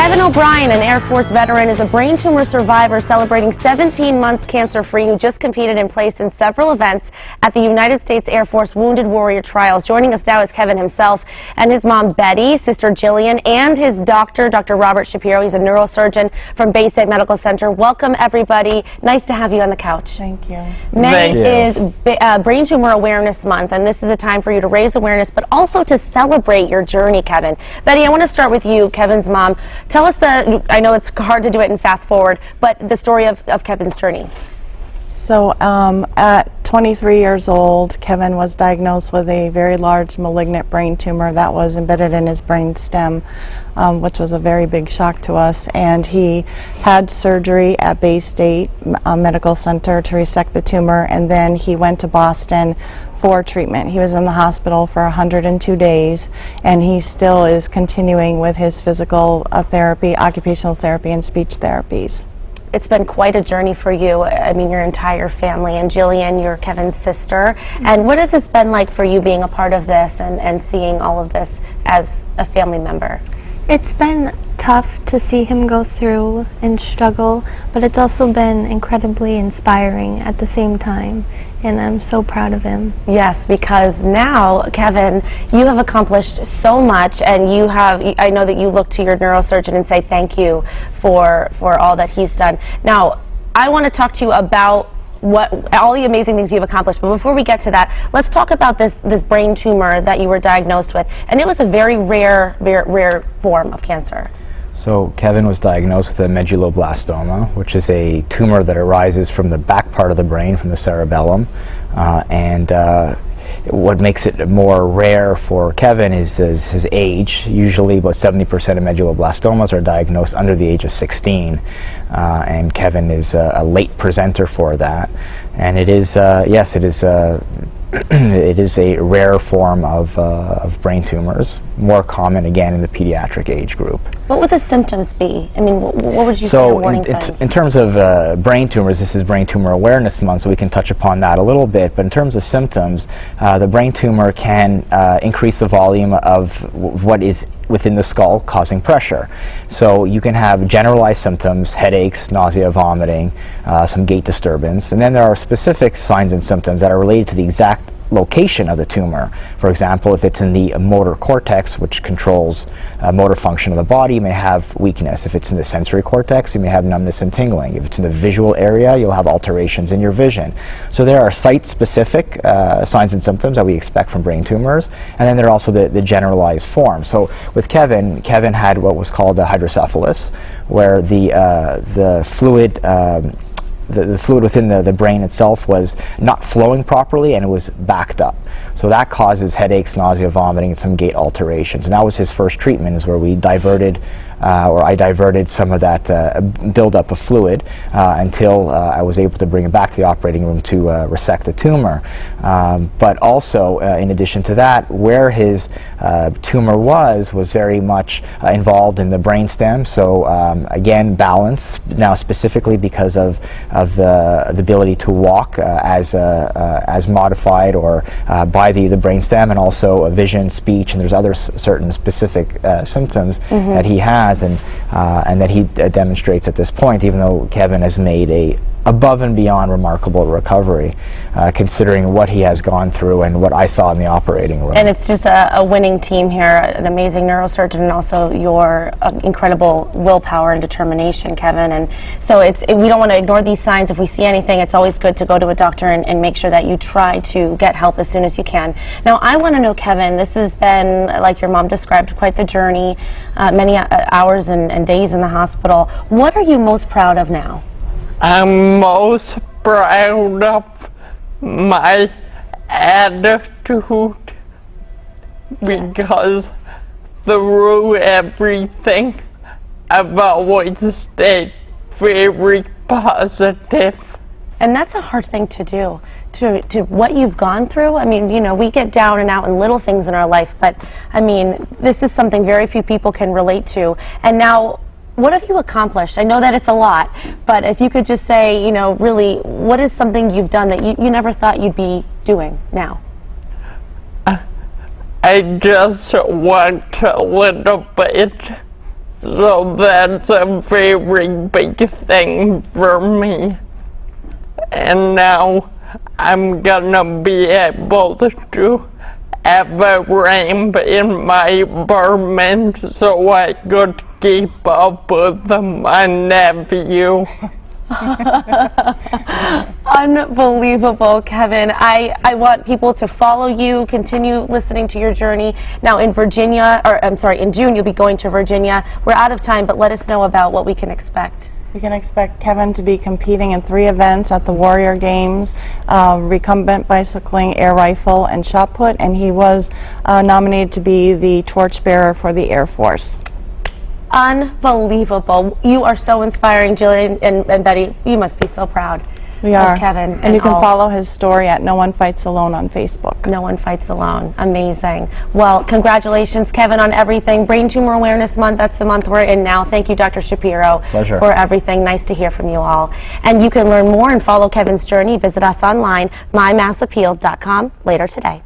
Kevin O'Brien, an Air Force veteran, is a brain tumor survivor celebrating 17 months cancer-free who just competed and placed in several events at the United States Air Force Wounded Warrior Trials. Joining us now is Kevin himself and his mom, Betty, sister Jillian, and his doctor, Dr. Robert Shapiro. He's a neurosurgeon from Bayside Medical Center. Welcome, everybody. Nice to have you on the couch. Thank you. May is Brain Tumor Awareness Month, and this is a time for you to raise awareness, but also to celebrate your journey, Kevin. Betty, I want to start with you, Kevin's mom. Tell us I know it's hard to do it in fast forward, but the story of Kevin's journey. So at 23 years old, Kevin was diagnosed with a very large malignant brain tumor that was embedded in his brain stem, which was a very big shock to us. And he had surgery at Bayside Medical Center to resect the tumor, and then he went to Boston for treatment. He was in the hospital for 102 days, and he still is continuing with his physical therapy, occupational therapy, and speech therapies. It's been quite a journey for you. I mean, your entire family, and Jillian, you're Kevin's sister. And what has this been like for you being a part of this and seeing all of this as a family member? It's been tough to see him go through and struggle, but it's also been incredibly inspiring at the same time, and I'm so proud of him. Yes, because now, Kevin, you have accomplished so much, and I know that you look to your neurosurgeon and say thank you for all that he's done. Now, I want to talk to you about all the amazing things you've accomplished, but before we get to that, let's talk about this brain tumor that you were diagnosed with, and it was a very rare form of cancer. So Kevin was diagnosed with a Medullablastoma, which is a tumor that arises from the back part of the brain, from the cerebellum, and what makes it more rare for Kevin is his age. Usually about 70% of medulloblastomas are diagnosed under the age of 16, and Kevin is a late presenter for that. And it is, yes, it is it is a rare form of brain tumors, more common again in the pediatric age group. What would the symptoms be? I mean, what would you say are warning signs? In terms of brain tumors, this is Brain Tumor Awareness Month, so we can touch upon that a little bit. But in terms of symptoms, the brain tumor can increase the volume of what is within the skull, causing pressure. So you can have generalized symptoms, headaches, nausea, vomiting, some gait disturbance, and then there are specific signs and symptoms that are related to the exact location of the tumor. For example, if it's in the motor cortex, which controls motor function of the body, you may have weakness. If it's in the sensory cortex, you may have numbness and tingling. If it's in the visual area, you'll have alterations in your vision. So there are site-specific signs and symptoms that we expect from brain tumors, and then there are also the generalized form. So with Kevin had what was called a hydrocephalus, where the fluid the fluid within the brain itself was not flowing properly, and it was backed up. So that causes headaches, nausea, vomiting, and some gait alterations. And that was his first treatment, is where we diverted, or I diverted some of that buildup of fluid until I was able to bring him back to the operating room to resect the tumor. But also, in addition to that, where his tumor was very much involved in the brainstem. So again, balance, now specifically because of the ability to walk as modified or by the brainstem, and also vision, speech, and there's other certain specific symptoms that he has, and that he demonstrates at this point, even though Kevin has made a above and beyond remarkable recovery, considering what he has gone through and what I saw in the operating room. And it's just a winning team here, an amazing neurosurgeon, and also your incredible willpower and determination, Kevin. And so we don't want to ignore these signs. If we see anything, it's always good to go to a doctor and make sure that you try to get help as soon as you can. Now, I want to know, Kevin, this has been, like your mom described, quite the journey, many hours and days in the hospital. What are you most proud of now? I'm most proud of my attitude, because through everything I've always stayed very positive. And that's a hard thing to do, to what you've gone through. I mean, you know, we get down and out in little things in our life, but I mean, this is something very few people can relate to. And now, what have you accomplished? I know that it's a lot, but if you could just say, you know, really, what is something you've done that you never thought you'd be doing now? I just want a little bit So that's a very big thing for me. And now I'm gonna be able to have a ramp in my apartment so I could keep up with my nephew. Unbelievable, Kevin. I want people to follow you, continue listening to your journey. Now in Virginia, or I'm sorry, in June you'll be going to Virginia. We're out of time, but let us know about what we can expect. We can expect Kevin to be competing in 3 events at the Warrior Games, recumbent bicycling, air rifle, and shot put, and he was nominated to be the torchbearer for the Air Force. Unbelievable. You are so inspiring, Jillian and Betty. You must be so proud. We are. Of Kevin. And you can follow his story at No One Fights Alone on Facebook. No One Fights Alone. Amazing. Well, congratulations, Kevin, on everything. Brain Tumor Awareness Month, that's the month we're in now. Thank you, Dr. Shapiro, Pleasure. for everything. Nice to hear from you all. And you can learn more and follow Kevin's journey. Visit us online, mymassappeal.com, later today.